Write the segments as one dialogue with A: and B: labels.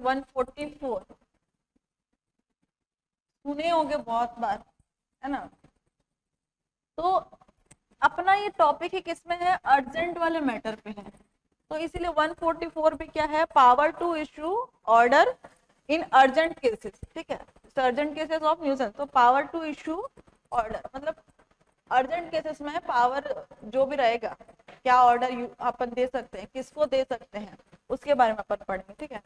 A: 144 सुने होंगे बहुत बार, है ना। तो अपना ये टॉपिक ही किसमें है, अर्जेंट वाले मैटर पे है। तो इसीलिए 144 भी क्या है, power to issue order in urgent cases, ठीक है, अर्जेंट केसेस ऑफ न्यूसेंस। तो पावर टू इशू ऑर्डर मतलब अर्जेंट केसेस में पावर जो भी रहेगा, क्या ऑर्डर अपन दे सकते हैं, किसको दे सकते हैं, उसके बारे में अपन पढ़ेंगे, ठीक है।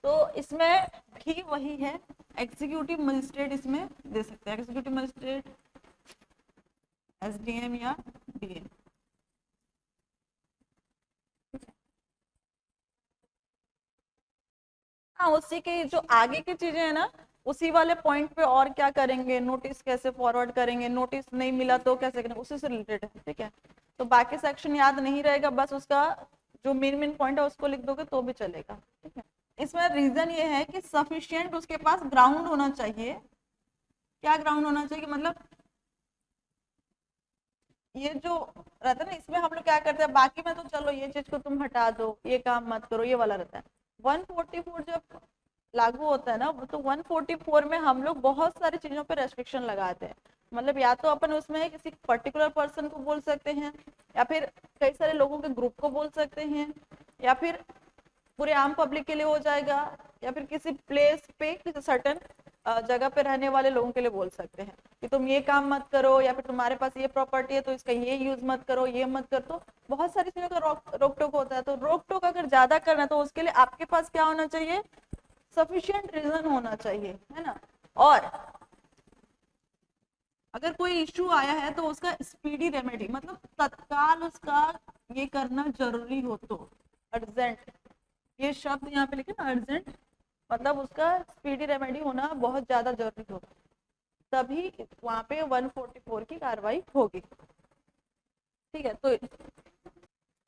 A: तो इसमें भी वही है, एग्जीक्यूटिव मजिस्ट्रेट इसमें दे सकते हैं, एग्जीक्यूटिव मजिस्ट्रेट, एसडीएम या डीएम। हाँ, उसी की जो आगे की चीजें है ना, उसी वाले पॉइंट पे और क्या करेंगे, नोटिस कैसे फॉरवर्ड करेंगे, नोटिस नहीं मिला तो कैसे करेंगे, उसी से रिलेटेड है, ठीक है। तो बाकी सेक्शन याद नहीं रहेगा, बस उसका जो मेन मेन पॉइंट है उसको लिख दोगे तो भी चलेगा, ठीक है। इसमें रीजन ये है कि सफिशियंट उसके पास ग्राउंड होना चाहिए। क्या ग्राउंड होना चाहिए मतलब, ये जो रहता है ना, इसमें हम लोग क्या करते हैं, बाकी में तो चलो ये चीज को तुम हटा दो, ये काम मत करो, ये वाला रहता है। 144 जब लागू होता है ना, तो 144 में हम लोग बहुत सारी चीजों पे रेस्ट्रिक्शन लगाते हैं। मतलब या तो अपन उसमें किसी पर्टिकुलर पर्सन को बोल सकते हैं, या फिर कई सारे लोगों के ग्रुप को बोल सकते हैं, या फिर पूरे आम पब्लिक के लिए हो जाएगा, या फिर किसी प्लेस पे किसी सर्टन जगह पे रहने वाले लोगों के लिए बोल सकते हैं कि तुम ये काम मत करो, या फिर तुम्हारे पास ये प्रॉपर्टी है तो इसका ये यूज मत करो, ये मत करो। तो बहुत सारी चीजों का रोक टोक होता है। तो रोक टोक अगर ज्यादा करना है तो उसके लिए आपके पास क्या होना चाहिए, सफिशिएंट रीजन होना चाहिए, है ना। और अगर कोई इश्यू आया है तो उसका स्पीडी रेमेडी मतलब तत्काल उसका ये करना जरूरी हो, तो अर्जेंट, ये शब्द यहाँ पे लिखे ना अर्जेंट, मतलब उसका स्पीडी रेमेडी होना बहुत ज्यादा जरूरी हो, तभी वहां पे 144 की कार्रवाई होगी, ठीक है। तो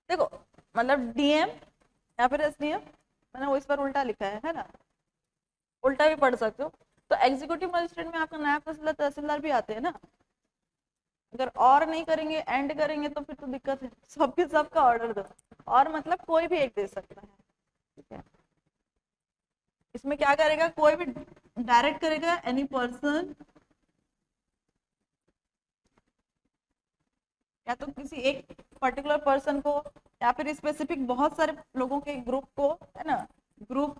A: देखो, मतलब डीएम या फिर एसडीएम, मैंने वो इस पर उल्टा लिखा है ना, उल्टा भी पढ़ सकते हो। तो एग्जीक्यूटिव मजिस्ट्रेट में आपका नायब तहसीलदार तहसीलदार भी आते हैं ना। अगर और नहीं करेंगे, एंड करेंगे तो फिर तो दिक्कत है, सबके सबका ऑर्डर दो। और मतलब कोई भी एक दे सकता है, ठीक है। इसमें क्या करेगा, कोई भी डायरेक्ट करेगा, एनी पर्सन, या तो किसी एक पर्टिकुलर पर्सन को, या फिर स्पेसिफिक बहुत सारे लोगों के ग्रुप को, है ना, ग्रुप,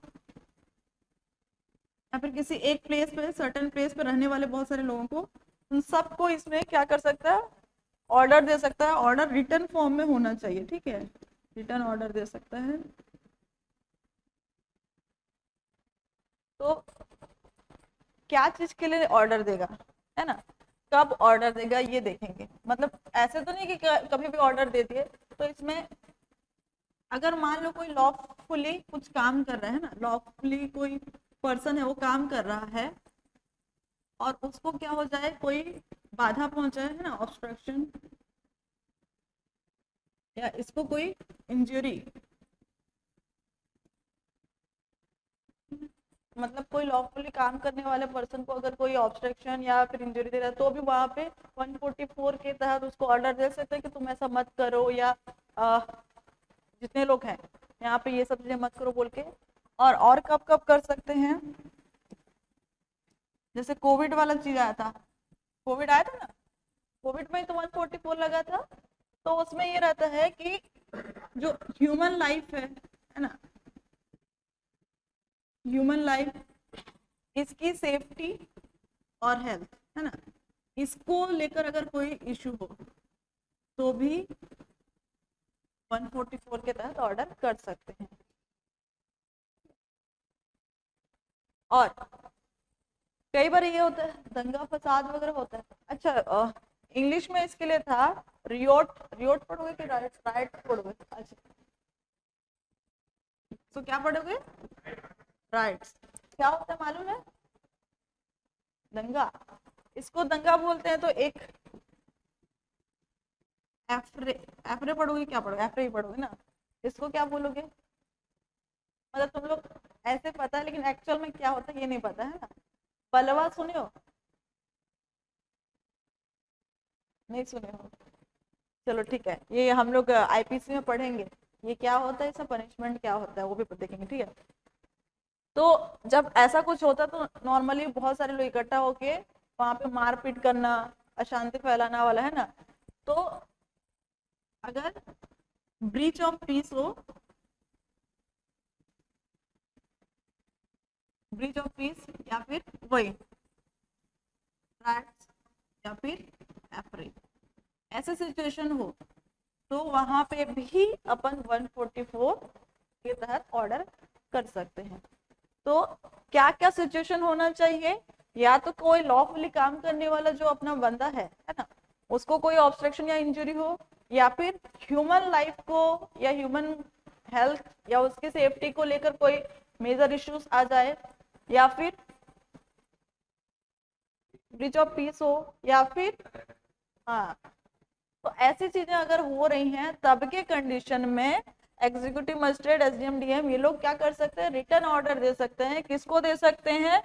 A: या फिर किसी एक प्लेस पे, सर्टेन प्लेस पे रहने वाले बहुत सारे लोगों को, उन सबको इसमें क्या कर सकता है, ऑर्डर दे सकता है। ऑर्डर रिटर्न फॉर्म में होना चाहिए, ठीक है, रिटर्न ऑर्डर दे सकता है। तो क्या चीज के लिए ऑर्डर देगा, है ना, कब ऑर्डर देगा ये देखेंगे। मतलब ऐसे तो नहीं कि कभी भी ऑर्डर दे दिए। तो इसमें अगर मान लो कोई लॉफुली कुछ काम कर रहा है ना, लॉफुली कोई पर्सन है वो काम कर रहा है, और उसको क्या हो जाए, कोई बाधा पहुंचाए, है ना, ऑब्स्ट्रक्शन, या इसको कोई इंजरी, मतलब कोई लॉफुली काम करने वाले पर्सन को अगर कोई ऑब्स्ट्रक्शन या फिर इंजरी दे रहा है, तो भी वहां पे 144 के तहत उसको ऑर्डर दे सकते हैं कि तुम ऐसा मत करो, या जितने लोग हैं यहाँ पे ये सब चीजें मत करो बोल के। और कब कब कर सकते हैं, जैसे कोविड वाला चीज आया था, कोविड आया था ना, कोविड में तो 144 लगा था। तो उसमें ये रहता है कि जो ह्यूमन लाइफ है ना, ह्यूमन लाइफ, इसकी सेफ्टी और हेल्थ, है ना, इसको लेकर अगर कोई इशू हो तो भी 144 के तहत ऑर्डर कर सकते हैं। और कई बार ये होता है दंगा फसाद वगैरह होता है। अच्छा, इंग्लिश में इसके लिए था रियोट, रियोट पढ़ोगे कि राइट, राइट पढ़ोगे, अच्छा, तो क्या पढ़ोगे, राइट्स। क्या होता है मालूम है, दंगा, इसको दंगा बोलते हैं। तो एक एफ्रे, एफ्रे पढ़ोगे, क्या पढ़ोगे, एफ्रे ही पढ़ोगे ना, इसको क्या बोलोगे, मतलब तुम लोग ऐसे पता है लेकिन एक्चुअल में क्या होता है ये नहीं पता, है ना। बलवा सुने हो, नहीं सुने हो, चलो ठीक है, ये हम लोग आईपीसी में पढ़ेंगे, ये क्या होता है, इसका पनिशमेंट क्या होता है वो भी देखेंगे, ठीक है। तो जब ऐसा कुछ होता तो नॉर्मली बहुत सारे लोग इकट्ठा होके वहां पे मारपीट करना, अशांति फैलाना वाला है ना। तो अगर ब्रीच ऑफ पीस हो, ब्रीच ऑफ पीस या फिर वही riots या फिर एप्रिल, ऐसे सिचुएशन हो तो वहां पे भी अपन 144 के तहत ऑर्डर कर सकते हैं। तो क्या क्या सिचुएशन होना चाहिए? या तो कोई लॉफुली काम करने वाला जो अपना बंदा है ना, उसको कोई ऑब्स्ट्रक्शन या इंजरी हो, या फिर ह्यूमन लाइफ को या ह्यूमन हेल्थ या उसकी सेफ्टी को लेकर कोई मेजर इश्यूज आ जाए, या फिर ब्रीच ऑफ पीस हो, या फिर हाँ, तो ऐसी चीजें अगर हो रही हैं तब के कंडीशन में एग्जीक्यूटिव मजिस्ट्रेट, एसडीएम, डीएम ये लोग क्या कर सकते हैं? रिटर्न ऑर्डर दे सकते हैं। किसको दे सकते हैं?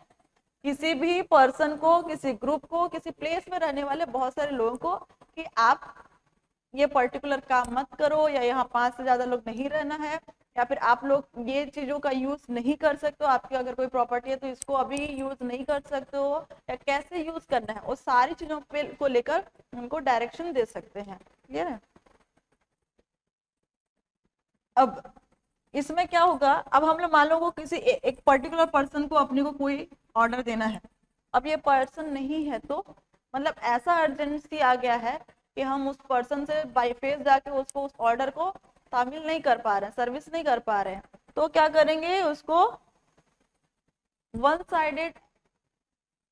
A: किसी भी पर्सन को, किसी ग्रुप को, किसी प्लेस में रहने वाले बहुत सारे लोगों को कि आप ये पर्टिकुलर काम मत करो, या यहाँ 5 से ज्यादा लोग नहीं रहना है, या फिर आप लोग ये चीजों का यूज नहीं कर सकते हो, आपकी अगर कोई प्रॉपर्टी है तो इसको अभी यूज नहीं कर सकते हो, या कैसे यूज करना है, वो सारी चीजों पे को लेकर उनको डायरेक्शन दे सकते हैं। क्लियर है? अब इसमें क्या होगा, अब हम लोग मान लो को किसी एक पर्टिकुलर पर्सन को अपने को कोई ऑर्डर देना है, अब ये पर्सन नहीं है तो मतलब ऐसा अर्जेंसी आ गया है कि हम उस पर्सन से बाई फेस जाके उसको उस ऑर्डर को तामील नहीं कर पा रहे हैं, सर्विस नहीं कर पा रहे हैं, तो क्या करेंगे? उसको वन साइडेड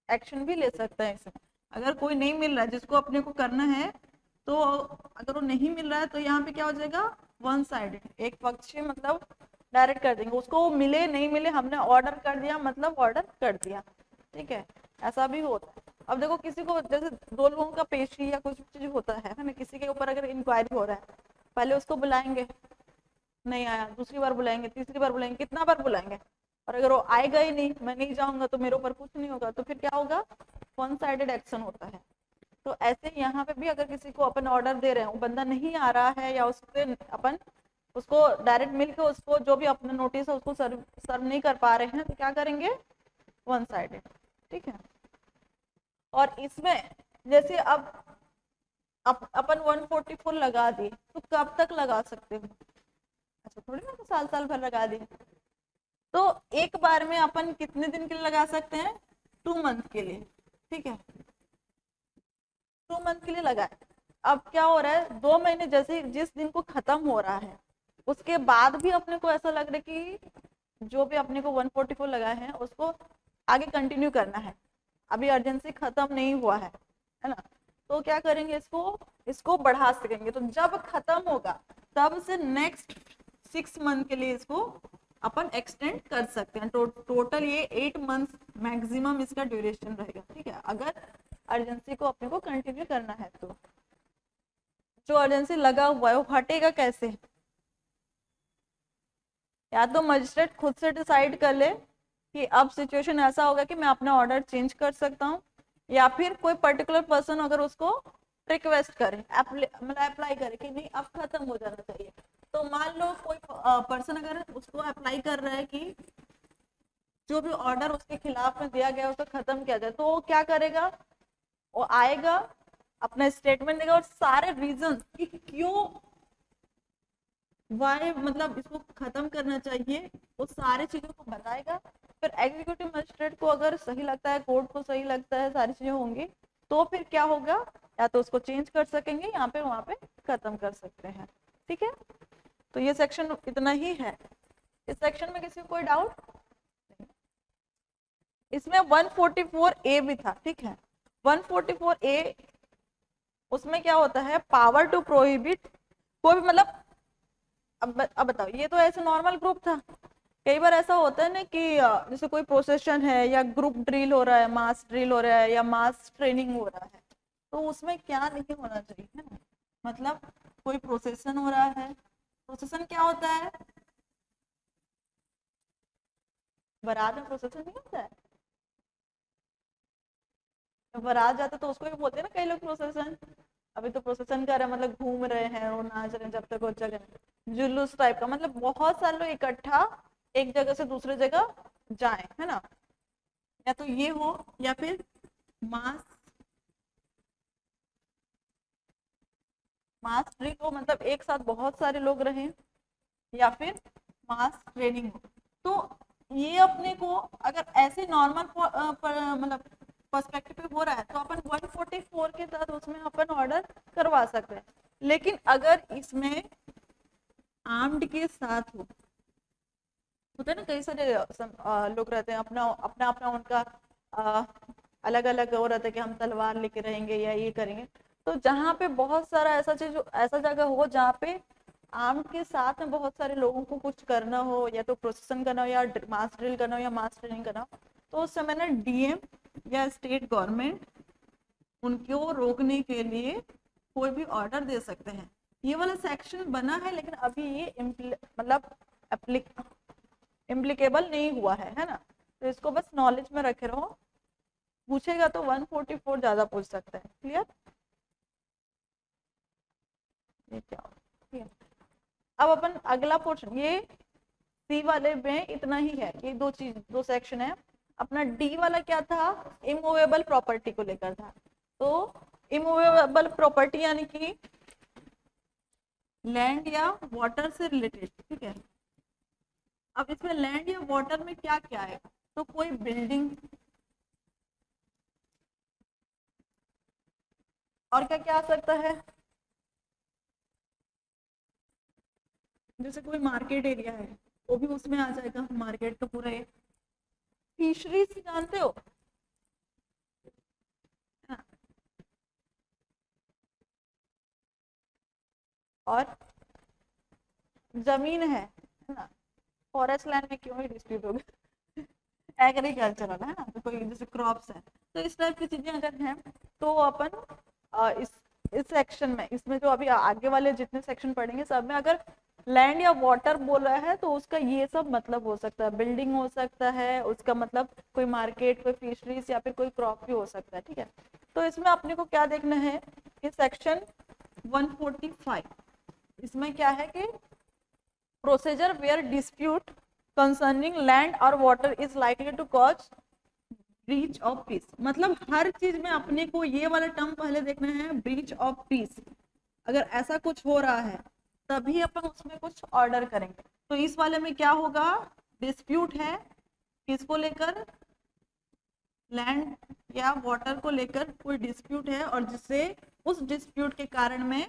A: एक्शन भी ले सकते हैं इसमें। अगर कोई नहीं मिल रहा है जिसको अपने को करना है, तो अगर वो नहीं मिल रहा है तो यहाँ पे क्या हो जाएगा? वन साइडेड, एक पक्षी मतलब डायरेक्ट कर देंगे उसको, वो मिले नहीं मिले हमने ऑर्डर कर दिया मतलब ऑर्डर कर दिया। ठीक है, ऐसा भी होता है। अब देखो किसी को जैसे दो लोगों का पेशी या कुछ चीज होता है ना, किसी के ऊपर अगर इंक्वायरी हो रहा है, पहले उसको बुलाएंगे, नहीं आया, दूसरी बार बुलाएंगे, तीसरी बार बुलाएंगे, कितना बार बुलाएंगे, और अगर वो आएगा ही नहीं, मैं नहीं जाऊंगा तो मेरे ऊपर कुछ नहीं होगा, तो फिर क्या होगा? वन साइडेड एक्शन होता है। तो ऐसे यहाँ पे भी अगर किसी को अपन ऑर्डर दे रहे हैं, वो बंदा नहीं आ रहा है, या उससे अपन उसको डायरेक्ट मिलकर उसको जो भी अपना नोटिस है उसको सर्व नहीं कर पा रहे हैं, तो क्या करेंगे? One sided. ठीक है, और इसमें जैसे अब अपन 144 लगा दिए तो कब तक लगा सकते हो? अच्छा, थोड़ी ना साल साल भर लगा दिए। तो एक बार में अपन कितने दिन के लिए लगा सकते हैं? 2 मंथ के लिए। ठीक है, 2 मंथ के लिए लगाए। अब क्या हो रहा है, 2 महीने जैसे जिस दिन को खत्म हो रहा है उसके बाद भी अपने को ऐसा लग रहा है कि जो भी अपने को 144 लगाए हैं उसको आगे कंटिन्यू करना है, अभी अर्जेंसी खत्म नहीं हुआ है ना, तो क्या करेंगे? इसको इसको बढ़ा सकेंगे। तो जब खत्म होगा तब से नेक्स्ट 6 मंथ के लिए इसको अपन एक्सटेंड कर सकते हैं। टोटल ये 8 मंथ मैक्सिमम इसका ड्यूरेशन रहेगा। ठीक है, अगर अर्जेंसी को अपने को कंटिन्यू करना है तो। जो अर्जेंसी लगा हुआ है वो हटेगा कैसे? या तो मजिस्ट्रेट खुद से डिसाइड कर ले कि अब सिचुएशन ऐसा होगा कि मैं अपना ऑर्डर चेंज कर सकता हूँ, या फिर कोई पर्टिकुलर पर्सन अगर उसको रिक्वेस्ट करे, मतलब अप्लाई करे कि नहीं अब खत्म हो जाना चाहिए। तो मान लो कोई पर्सन अगर उसको अप्लाई कर रहा है कि जो भी ऑर्डर उसके खिलाफ में दिया गया उसको खत्म किया जाए, तो वो क्या करेगा? वो आएगा, अपना स्टेटमेंट देगा और सारे रीजन कि क्यों, वाई मतलब इसको खत्म करना चाहिए, वो सारी चीजों को बताएगा। फिर एग्जीक्यूटिव मजिस्ट्रेट को अगर सही लगता है, कोर्ट को सही लगता है, सारी चीजें होंगी, तो फिर क्या होगा? या तो उसको चेंज कर सकेंगे, यहाँ पे वहां पे खत्म कर सकते हैं। ठीक है, तो ये सेक्शन इतना ही है। इस सेक्शन में किसी को कोई डाउट? इसमें 144A भी था। ठीक है, 144A उसमें क्या होता है? पावर टू प्रोहिबिट कोई भी मतलब, अब बताओ, ये तो ऐसे नॉर्मल ग्रुप था। कई बार ऐसा होता है ना कि जैसे कोई प्रोसेशन है या ग्रुप ड्रिल हो रहा है, मास ड्रिल हो रहा है या मास ट्रेनिंग हो रहा है, तो उसमें क्या नहीं होना चाहिए, है ना? मतलब कोई प्रोसेशन हो रहा है, प्रोसेशन क्या होता है? बारात में प्रोसेशन नहीं होता है? जब बारात जाते तो उसको भी बोलते हैं ना कई लोग प्रोसेशन। अभी तो प्रोसेशन कर रहे हैं मतलब घूम रहे हैं, वो नाच रहे हैं जब तक वो जगह, जुलूस टाइप का, मतलब बहुत सारे लोग इकट्ठा एक जगह से दूसरे जगह जाए, है ना, या तो ये हो या फिर मास मास ड्रिल हो, मतलब एक साथ बहुत सारे लोग रहें, या फिर मास ट्रेनिंग हो। तो ये अपने को अगर ऐसे नॉर्मल मतलब पर्सपेक्टिव पे हो रहा है तो अपन 144 के तहत उसमें अपन ऑर्डर करवा सकते हैं। लेकिन अगर इसमें आर्म्ड के साथ हो, होता है ना कई सारे लोग रहते हैं, अपना अपना अपना उनका अलग अलग वो रहता है कि हम तलवार लेके रहेंगे या ये करेंगे। तो जहाँ पे बहुत सारा ऐसा चीज, ऐसा जगह हो जहाँ पे आर्म के साथ में बहुत सारे लोगों को कुछ करना हो, या तो प्रोसेसन करना हो, या मास ड्रिल करना हो, या मास ट्रेनिंग करना हो, तो उस समय ना डीएम या स्टेट गवर्नमेंट उनको रोकने के लिए कोई भी ऑर्डर दे सकते हैं। ये वाला सेक्शन बना है लेकिन अभी ये मतलब इम्प्लीकेबल नहीं हुआ है ना। तो इसको बस नॉलेज में रखे रहो, पूछेगा तो 144 ज्यादा पूछ सकता है। क्लियर? ये क्या हो, ठीक है। अब अपन अगला पोर्शन, ये सी वाले में इतना ही है, ये दो चीज, दो सेक्शन है। अपना डी वाला क्या था, इमूवेबल प्रॉपर्टी को लेकर था। तो इमूवेबल प्रॉपर्टी यानी कि लैंड या वाटर से रिलेटेड, ठीक है। अब इसमें लैंड या वाटर में क्या क्या आएगा, तो कोई बिल्डिंग, और क्या क्या आ सकता है, जैसे कोई मार्केट एरिया है वो भी उसमें आ जाएगा, मार्केट तो पूरा है। फिशरीज जानते हो, हाँ। और जमीन है ना, फॉरेस्ट लैंड में क्यों ही डिस्प्यूट होगा, एग्रीकल्चरल है ना, तो कोई जैसे क्रॉप्स है, तो इस टाइप की चीजें अगर हैं तो अपन इस सेक्शन में, इसमें जो अभी आगे वाले जितने सेक्शन पढ़ेंगे सब में अगर लैंड या वाटर बोल रहा है तो उसका ये सब मतलब हो सकता है, बिल्डिंग हो सकता है उसका मतलब, कोई मार्केट, कोई फिशरीज, या फिर कोई क्रॉप भी हो सकता है, ठीक है। तो इसमें अपने को क्या देखना है कि सेक्शन 145, इसमें क्या है कि procedure where dispute concerning land और water is likely to cause breach of peace. मतलब हर चीज में अपने को ये वाला टर्म पहले देखना है, ब्रीच ऑफ पीस। अगर ऐसा कुछ हो रहा है तभी अपन उसमें कुछ ऑर्डर करेंगे। तो इस वाले में क्या होगा, डिस्प्यूट है किसको लेकर, लैंड या वाटर को लेकर कोई डिस्प्यूट है, और जिससे उस डिस्प्यूट के कारण में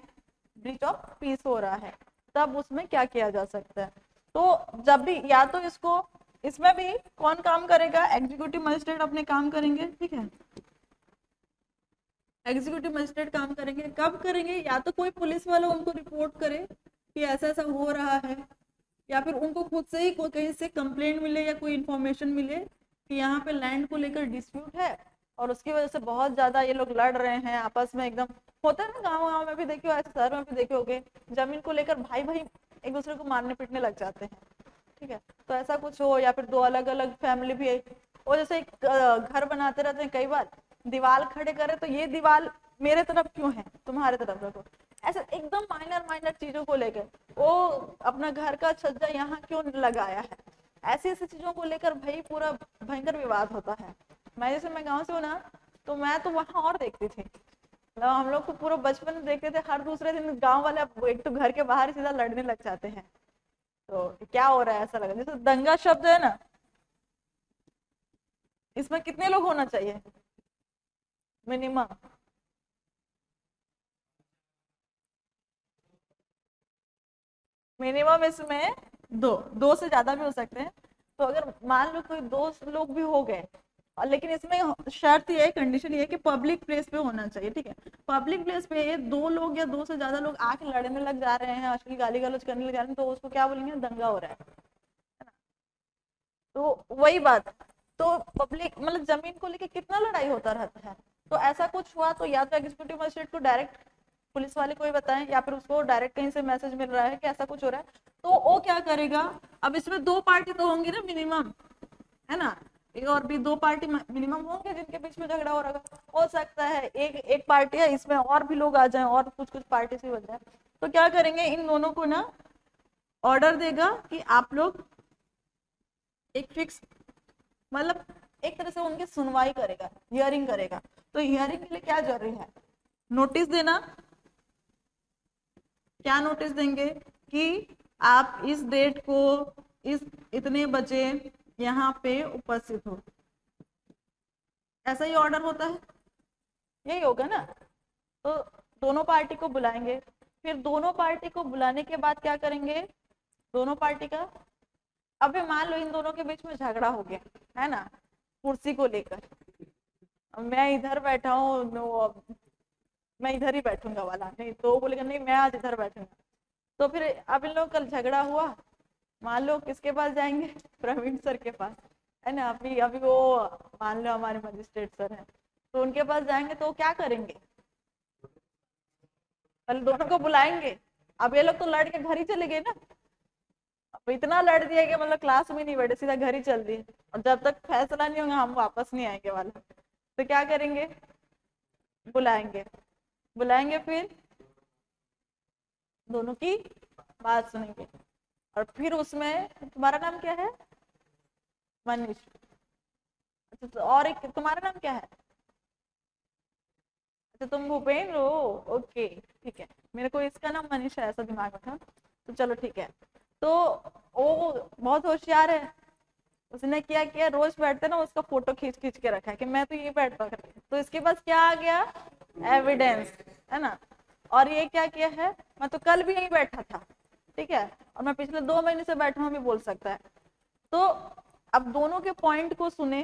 A: ब्रीच ऑफ पीस हो रहा है, तब उसमें क्या किया जा सकता है। तो जब भी, या तो इसको, इसमें भी कौन काम करेगा, एग्जीक्यूटिव मजिस्ट्रेट अपने काम करेंगे, ठीक है। एग्जीक्यूटिव मजिस्ट्रेट काम करेंगे, कब करेंगे, या तो कोई पुलिस वाला उनको रिपोर्ट करे कि ऐसा ऐसा हो रहा है, या फिर उनको खुद से ही कोई कहीं से कंप्लेंट मिले या कोई इंफॉर्मेशन मिले कि यहाँ पे लैंड को लेकर डिस्प्यूट है और उसकी वजह से बहुत ज्यादा ये लोग लड़ रहे हैं आपस में, एकदम होता है ना, गाँव गाँव में भी देखे हो, ऐसे शहर में भी देखे होगे, जमीन को लेकर भाई भाई एक दूसरे को मारने पीटने लग जाते हैं, ठीक है। तो ऐसा कुछ हो, या फिर दो अलग अलग फैमिली भी है, और जैसे एक घर बनाते रहते हैं, कई बार दीवार खड़े करे तो ये दीवार मेरे तरफ क्यों है, तुम्हारे तरफ रखो, ऐसे एकदम माइनर माइनर चीजों को लेकर, वो अपना घर का छज्जा यहाँ क्यों लगाया है, ऐसी ऐसी चीजों को लेकर भाई पूरा भयंकर विवाद होता है। मैं गाँव से हूँ ना, तो मैं तो वहां और देखती थी, मतलब हम लोग को पूरा बचपन में देखते थे, हर दूसरे दिन गांव वाले एक तो घर के बाहर सीधा लड़ने लग जाते हैं। तो क्या हो रहा है, ऐसा लगा जैसे दंगा शब्द है ना, इसमें कितने लोग होना चाहिए मिनिमम, मिनिमम इसमें दो, दो से ज्यादा भी हो सकते हैं। तो अगर मान लो कोई दो लोग भी हो गए, और लेकिन इसमें शर्त ये है, कंडीशन ये है कि पब्लिक प्लेस पे होना चाहिए, ठीक है। पब्लिक प्लेस पे ये दो लोग या दो से ज्यादा लोग आके लड़ने लग जा रहे हैं, आजकल गाली गलौज करने लग जा रहे हैं, तो उसको क्या बोलेंगे, दंगा हो रहा है ना। तो वही बात, तो पब्लिक मतलब जमीन को लेके कितना लड़ाई होता रहता है। तो ऐसा कुछ हुआ तो या तो एग्जीक्यूटिव मजिस्ट्रेट को डायरेक्ट पुलिस वाले को ही बताएं, या फिर उसको डायरेक्ट कहीं से मैसेज मिल रहा है कि ऐसा कुछ हो रहा है, तो वो क्या करेगा, अब इसमें दो पार्टी तो होंगी ना मिनिमम, है ना, एक और भी दो पार्टी मिनिमम होंगे जिनके बीच में झगड़ा हो रहा हो सकता है, एक एक पार्टी है इसमें और भी लोग आ जाएं और कुछ कुछ पार्टी से बन जाए, तो क्या करेंगे, इन दोनों को ना ऑर्डर देगा कि आप लोग एक फिक्स मतलब एक तरह से उनकी सुनवाई करेगा, हियरिंग करेगा। तो हियरिंग के लिए क्या जरूरी है? नोटिस देना। क्या नोटिस देंगे कि आप इस डेट को इस इतने बजे यहाँ पे उपस्थित हो, ऐसा ही ऑर्डर होता है, यही होगा ना। तो दोनों पार्टी को बुलाएंगे, फिर दोनों पार्टी को बुलाने के बाद क्या करेंगे, दोनों पार्टी का, अभी मान लो इन दोनों के बीच में झगड़ा हो गया है ना, कुर्सी को लेकर। मैं इधर बैठा हूँ, मैं इधर ही बैठूंगा वाला, नहीं तो वो बोलेगा नहीं मैं आज इधर बैठूंगा। तो फिर अब इन लोग कल झगड़ा हुआ, मान लो किसके पास जाएंगे, प्रवीण सर के पास, है ना। अभी अभी वो मान लो हमारे मजिस्ट्रेट सर हैं, तो उनके पास जाएंगे तो क्या करेंगे, पहले दोनों को बुलाएंगे। अब ये लोग तो लड़ के घर ही चले गए ना, अब इतना लड़ दिया कि मतलब क्लास में नहीं बैठे, सीधा घर ही चल दिए, और जब तक फैसला नहीं होगा हम वापस नहीं आएंगे वाला। तो क्या करेंगे, बुलाएंगे, बुलाएंगे, फिर दोनों की बात सुनेंगे। और फिर उसमें तुम्हारा नाम क्या है, मनीष। अच्छा तो और एक तुम्हारा नाम क्या है, अच्छा तुम भूपेंद्र हो, ओके ठीक है। मेरे को इसका नाम मनीष है ऐसा दिमाग में था, तो चलो ठीक है। तो वो बहुत होशियार है, उसने क्या किया, रोज बैठते ना उसका फोटो खींच खींच के रखा है कि मैं तो ये बैठता था। तो इसके पास क्या आ गया, एविडेंस, है ना। और ये क्या किया है, मैं तो कल भी यहीं बैठा था, ठीक है, और मैं पिछले 2 महीने से बैठा हूँ भी बोल सकता है। तो अब दोनों के पॉइंट को सुने,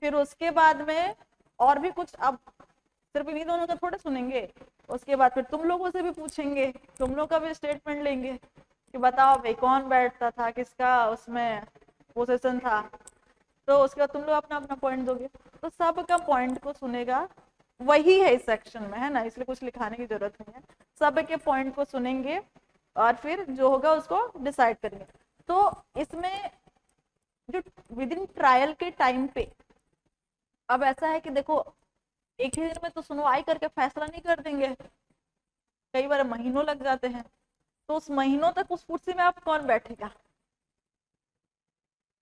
A: फिर उसके बाद में और भी कुछ, अब सिर्फ इन्हीं दोनों का थोड़ा सुनेंगे, उसके बाद फिर तुम लोगों से भी पूछेंगे, तुम लोग का भी स्टेटमेंट लेंगे कि बताओ भाई कौन बैठता था, किसका उसमें पोजीशन था। तो उसके बाद तुम लोग अपना अपना पॉइंट दोगे, तो सबका पॉइंट को सुनेगा, वही है इस सेक्शन में, है ना, इसलिए कुछ लिखाने की जरूरत नहीं है। सबके पॉइंट को सुनेंगे और फिर जो होगा उसको डिसाइड करेंगे। तो इसमें जो विद इन ट्रायल के टाइम पे, अब ऐसा है कि देखो एक ही दिन में तो सुनवाई करके फैसला नहीं कर देंगे, कई बार महीनों लग जाते हैं। तो उस महीनों तक उस कुर्सी में आप कौन बैठेगा,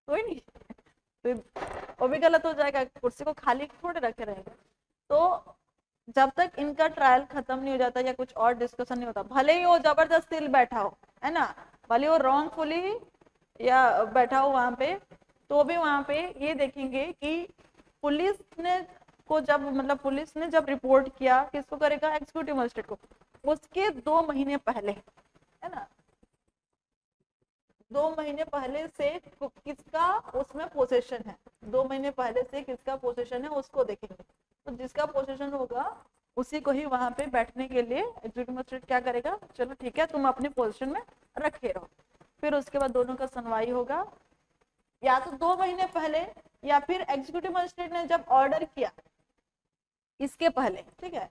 A: कोई नहीं। तो वो भी गलत हो जाएगा, कुर्सी को खाली थोड़े रखे रहेगा। तो जब तक इनका ट्रायल खत्म नहीं हो जाता या कुछ और डिस्कशन नहीं होता, भले ही वो जबरदस्ती बैठा हो, है ना, भले वो रॉन्गफुली या बैठा हो वहां पे, तो भी वहां पे ये देखेंगे कि पुलिस ने को जब मतलब पुलिस ने जब रिपोर्ट किया, किसको करेगा, एग्जीक्यूटिव मजिस्ट्रेट को, उसके 2 महीने पहले, है ना, 2 महीने पहले से किसका उसमें पोजीशन है, 2 महीने पहले से किसका पोजीशन है उसको देखेंगे। तो जिसका पोजीशन होगा उसी को ही वहां पे बैठने के लिए एग्जीक्यूटिव मजिस्ट्रेट क्या करेगा, चलो ठीक है तुम अपने पोजीशन में रखे रहो। फिर उसके बाद दोनों का सुनवाई होगा, या तो 2 महीने पहले, या फिर एग्जीक्यूटिव मजिस्ट्रेट ने जब ऑर्डर किया इसके पहले, ठीक है,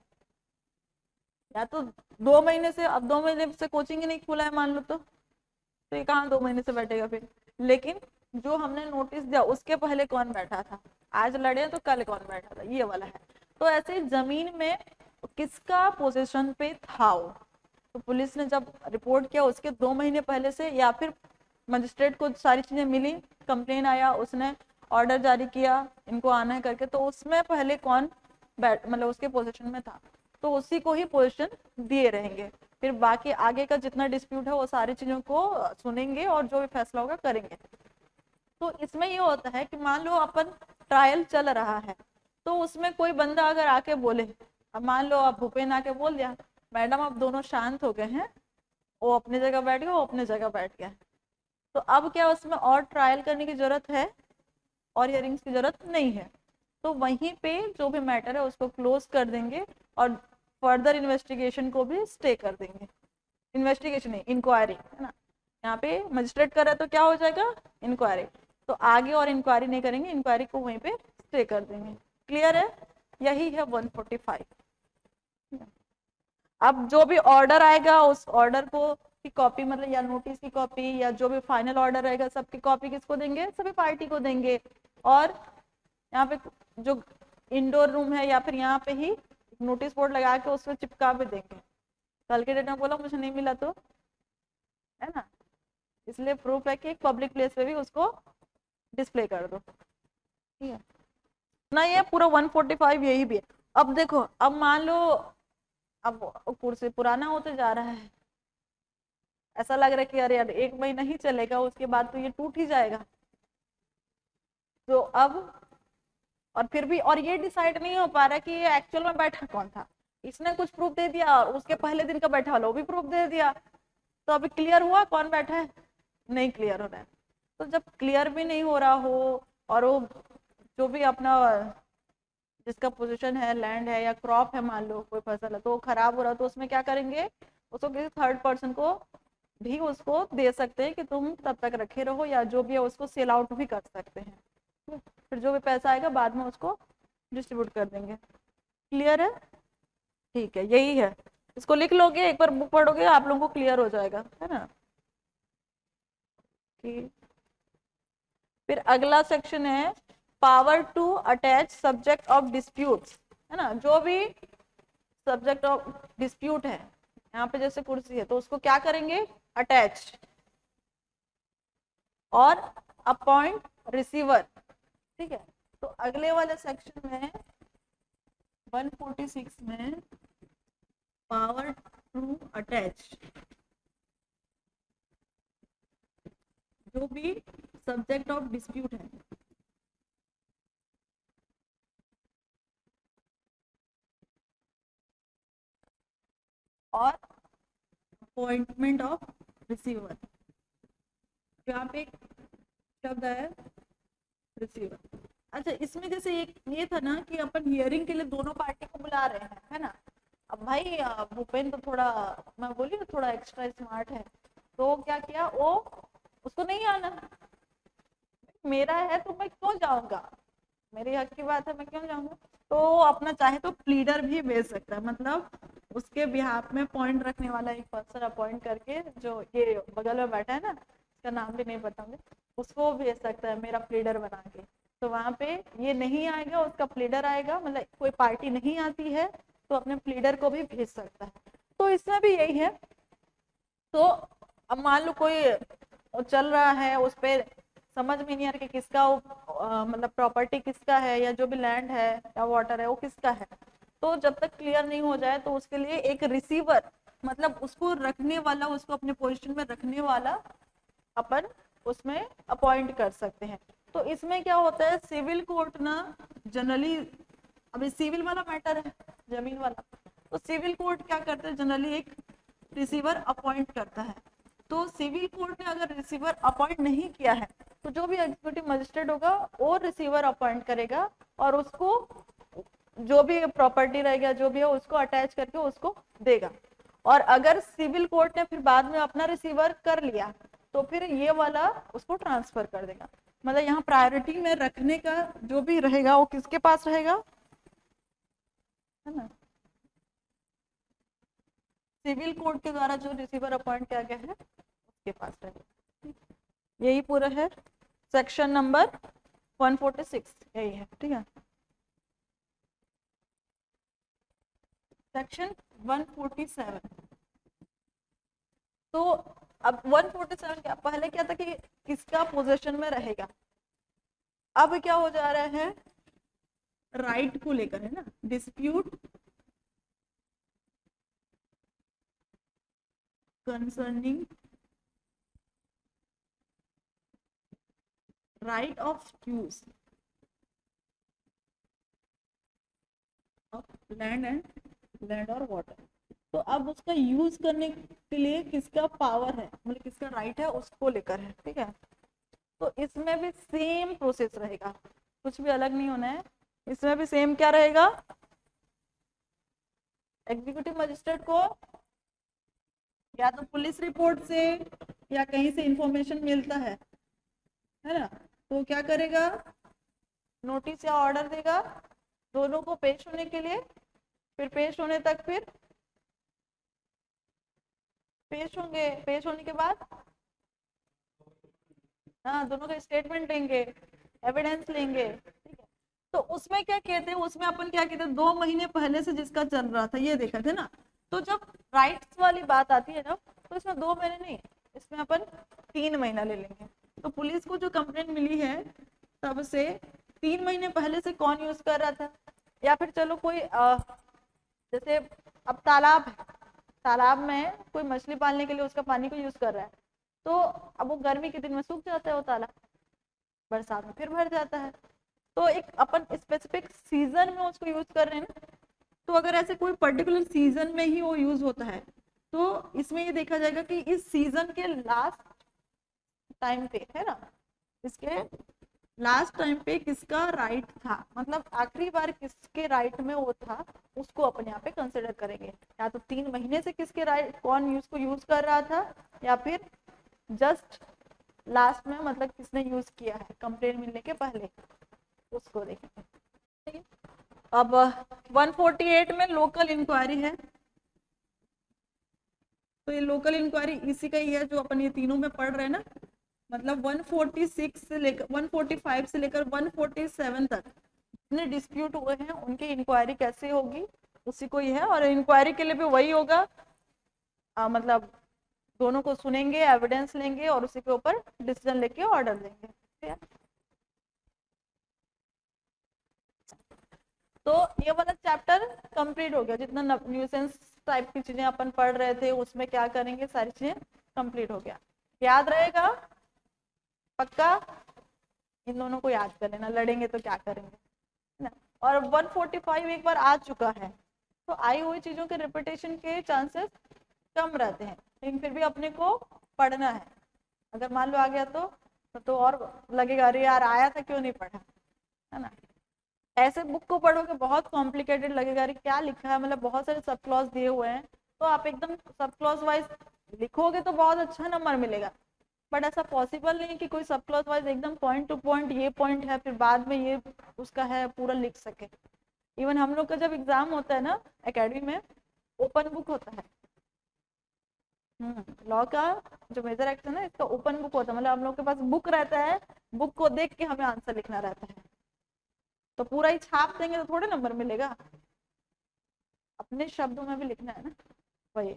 A: या तो 2 महीने से, अब 2 महीने से कोचिंग ही नहीं खुला है मान लो, तो ये कहाँ 2 महीने से बैठेगा फिर। लेकिन जो हमने नोटिस दिया उसके पहले कौन बैठा था, आज लड़े तो कल कौन बैठा था, ये वाला है। तो ऐसे जमीन में किसका पोजीशन पे था वो, तो पुलिस ने जब रिपोर्ट किया उसके 2 महीने पहले से, या फिर मजिस्ट्रेट को सारी चीजें मिली, कंप्लेन आया, उसने ऑर्डर जारी किया इनको आना है करके, तो उसमें पहले कौन बैठ मतलब उसके पोजीशन में था, तो उसी को ही पोजीशन दिए रहेंगे। फिर बाकी आगे का जितना डिस्प्यूट है वो सारी चीजों को सुनेंगे और जो भी फैसला होगा करेंगे। तो इसमें ये होता है कि मान लो अपन ट्रायल चल रहा है, तो उसमें कोई बंदा अगर आके बोले, अब मान लो आप भूपेन आके बोल दिया मैडम अब दोनों शांत हो गए हैं, वो अपनी जगह बैठ गया, वो अपनी जगह बैठ गया, तो अब क्या उसमें और ट्रायल करने की जरूरत है, और हियरिंग्स की जरूरत नहीं है। तो वहीं पे जो भी मैटर है उसको क्लोज कर देंगे और फर्दर इन्वेस्टिगेशन को भी स्टे कर देंगे। इन्वेस्टिगेशन नहीं, इंक्वायरी, है ना, यहाँ पे मजिस्ट्रेट कर रहा है तो क्या हो जाएगा, इंक्वायरी। तो आगे और इंक्वायरी नहीं करेंगे, इंक्वायरी को वहीं पे स्टे कर देंगे। क्लियर है, यही है 145। अब जो भी ऑर्डर आएगा उस ऑर्डर को की कॉपी, मतलब या नोटिस की कॉपी या जो भी फाइनल ऑर्डर रहेगा सबकी कॉपी किसको देंगे, सभी पार्टी को देंगे। और यहाँ पे जो इंडोर रूम है या फिर यहाँ पे ही नोटिस बोर्ड लगा के उसमें चिपका भी देंगे, कल के डेट में बोला मुझे नहीं मिला तो, है ना, इसलिए प्रूफ है कि एक पब्लिक प्लेस पे भी उसको डिस्प्ले कर दो। ठीक है ना, ये पूरा 145 यही भी है। अब देखो, अब मान लो अब कुर्सी पुराना होते जा रहा है, ऐसा लग रहा है कि अरे यार 1 महीना ही चलेगा, उसके बाद तो ये टूट ही जाएगा। तो अब और फिर भी और ये डिसाइड नहीं हो पा रहा कि ये एक्चुअल में बैठा कौन था। इसने कुछ प्रूफ दे दिया और उसके पहले दिन का बैठा वाला वो भी प्रूफ दे दिया, तो अभी क्लियर हुआ कौन बैठा है? नहीं क्लियर हो रहा है। तो जब क्लियर भी नहीं हो रहा हो और वो जो भी अपना जिसका पोजीशन है, लैंड है या क्रॉप है, मान लो कोई फसल है तो वो खराब हो रहा है, तो उसमें क्या करेंगे, उसको किसी थर्ड पर्सन को भी उसको दे सकते हैं कि तुम तब तक रखे रहो, या जो भी है उसको सेल आउट भी कर सकते हैं। फिर जो भी पैसा आएगा बाद में उसको डिस्ट्रीब्यूट कर देंगे। क्लियर है? ठीक है, यही है। इसको लिख लोगे, एक बार बुक पढ़ोगे आप लोगों को क्लियर हो जाएगा, है ना। फिर अगला सेक्शन है power to attach subject of disputes, है ना। जो भी सब्जेक्ट ऑफ डिस्प्यूट है, यहाँ पे जैसे कुर्सी है तो उसको क्या करेंगे, अटैच, और अपॉइंट रिसीवर। ठीक है, तो अगले वाले सेक्शन में 146 में पावर टू अटैच जो भी सब्जेक्ट ऑफ डिस्प्यूट है, और अपॉइंटमेंट ऑफ रिसीवर। यहाँ पे एक शब्द है रिसीवर। अच्छा, इसमें जैसे एक ये था ना कि अपन हियरिंग के लिए दोनों पार्टी को बुला रहे हैं, है ना। अब भाई भूपेन तो थोड़ा, मैं बोली ना, थोड़ा एक्स्ट्रा स्मार्ट है, तो क्या किया वो, उसको नहीं आना, मेरा है तो मैं क्यों जाऊंगा, मेरी हक की बात है, मैं क्यों जाऊंगा। तो अपना चाहे तो प्लीडर भी भेज सकता है, मतलब उसके बिहाफ में पॉइंट रखने वाला एक पर्सन अपॉइंट करके, जो ये बगल में बैठा है ना, उसका नाम भी नहीं पता मुझे, उसको भेज सकता है मेरा प्लीडर बना के। तो वहां पे ये नहीं आएगा, उसका प्लीडर आएगा, मतलब कोई पार्टी नहीं आती है तो अपने प्लीडर को भी भेज सकता है। तो इसमें भी यही है। तो अब मान लो कोई चल रहा है, उस पर समझ में नहीं आ रहा कि किसका वो मतलब प्रॉपर्टी किसका है, या जो भी लैंड है या वाटर है वो किसका है, तो जब तक क्लियर नहीं हो जाए तो उसके लिए एक रिसीवर, मतलब उसको रखने वाला, उसको अपने पोजीशन में रखने वाला अपन उसमें अपॉइंट कर सकते हैं। तो इसमें क्या होता है, सिविल कोर्ट ना जनरली, अभी सिविल वाला मैटर है, जमीन वाला, तो सिविल कोर्ट क्या करते हैं, जनरली एक रिसीवर अपॉइंट करता है। तो सिविल कोर्ट ने अगर रिसीवर अपॉइंट नहीं किया है तो जो भी एग्जीक्यूटिव मजिस्ट्रेट होगा वो रिसीवर अपॉइंट करेगा, और उसको जो भी प्रॉपर्टी रहेगा जो भी है उसको अटैच करके उसको देगा। और अगर सिविल कोर्ट ने फिर बाद में अपना रिसीवर कर लिया तो फिर ये वाला उसको ट्रांसफर कर देगा। मतलब यहाँ प्रायोरिटी में रखने का जो भी रहेगा वो किसके पास रहेगा, है ना, सिविल कोर्ट के द्वारा जो रिसीवर अपॉइंट किया गया है उसके पास रहेगा। यही पूरा है सेक्शन नंबर 146, यही है। ठीक है, सेक्शन 147। तो अब 147 क्या, पहले क्या था कि किसका पोजीशन में रहेगा, अब क्या हो जा रहा है, राइट को लेकर, है ना, dispute concerning right of use of land और वाटर। तो अब उसका यूज करने के लिए किसका पावर है, मतलब किसका राइट है, उसको लेकर है। ठीक है, तो इसमें भी सेम प्रोसेस रहेगा, कुछ भी अलग नहीं होना है। इसमें भी सेम क्या रहेगा, एग्जीक्यूटिव मजिस्ट्रेट को या तो पुलिस रिपोर्ट से या कहीं से इंफॉर्मेशन मिलता है ना, तो क्या करेगा, नोटिस या ऑर्डर देगा दोनों को पेश होने के लिए। फिर पेश होने तक, फिर पेश होंगे, पेश होने के बाद हाँ दोनों का स्टेटमेंट लेंगे, एविडेंस लेंगे। ठीक है, तो उसमें क्या कहते हैं, उसमें अपन क्या कहते हैं, 2 महीने पहले से जिसका चल रहा था ये देखा थे ना। तो जब राइट्स वाली बात आती है ना, तो इसमें 2 महीने नहीं, इसमें अपन 3 महीना ले लेंगे। तो पुलिस को जो कंप्लेंट मिली है तब से 3 महीने पहले से कौन यूज कर रहा था, या फिर चलो कोई जैसे अब तालाब है, तालाब में कोई मछली पालने के लिए उसका पानी को यूज कर रहा है, तो अब वो गर्मी के दिन में सूख जाता है वो तालाब, बरसात में फिर भर जाता है। तो एक अपन स्पेसिफिक सीजन में उसको यूज कर रहे हैं ना, तो अगर ऐसे कोई पर्टिकुलर सीजन में ही वो यूज होता है तो इसमें ये देखा जाएगा कि इस सीजन के लास्ट टाइम पे, है ना, इसके लास्ट टाइम पे किसका राइट था, मतलब आखिरी बार किसके राइट में वो था, उसको अपन यहाँ पे कंसिडर करेंगे। या तो 3 महीने से किसके राइट, कौन उसको यूज कर रहा था, या फिर जस्ट लास्ट में, मतलब किसने यूज किया है कंप्लेन मिलने के पहले, उसको देखेंगे। अब 148 में लोकल इंक्वायरी है, तो ये लोकल इंक्वायरी इसी का ही है जो अपन ये तीनों में पढ़ रहे हैं ना, मतलब 146 से लेकर 145 से लेकर 147 तक जितने डिस्प्यूट हुए हैं उनकी इंक्वायरी कैसे होगी, उसी को ही है। और इंक्वायरी के लिए भी वही होगा, मतलब दोनों को सुनेंगे, एविडेंस लेंगे और उसी के ऊपर डिसीजन लेके ऑर्डर देंगे, ठीक है। तो ये वाला चैप्टर कंप्लीट हो गया, जितना न्यूसेंस टाइप की चीजें अपन पढ़ रहे थे उसमें क्या करेंगे, सारी चीजें कंप्लीट हो गया। याद रहेगा पक्का, इन दोनों को याद कर लेना, लड़ेंगे तो क्या करेंगे, है ना। और 145 एक बार आ चुका है तो आई हुई चीजों के रिपीटेशन के चांसेस कम रहते हैं, लेकिन फिर भी अपने को पढ़ना है। अगर मान लो आ गया तो और लगेगा अरे यार आया था क्यों नहीं पढ़ा, है ना। ऐसे बुक को पढ़ोगे बहुत कॉम्प्लिकेटेड लगेगा, अरे क्या लिखा है, मतलब बहुत सारे सब क्लॉज दिए हुए हैं, तो आप एकदम सब क्लॉज वाइज लिखोगे तो बहुत अच्छा नंबर मिलेगा। बट ऐसा पॉसिबल नहीं है कि कोई सब क्लॉज वाइज एकदम पॉइंट टू पॉइंट ये पॉइंट है फिर बाद में ये उसका है पूरा लिख सके। इवन हम लोग का जब एग्जाम होता है ना एकेडमी में, ओपन बुक होता है। लॉ का जो मेजर एक्ट है ना, इसका ओपन बुक होता है, मतलब हम लोग के पास बुक रहता है, बुक को देख के हमें आंसर लिखना रहता है। तो पूरा ही छाप देंगे तो थोड़े नंबर मिलेगा, अपने शब्दों में भी लिखना है ना, वही।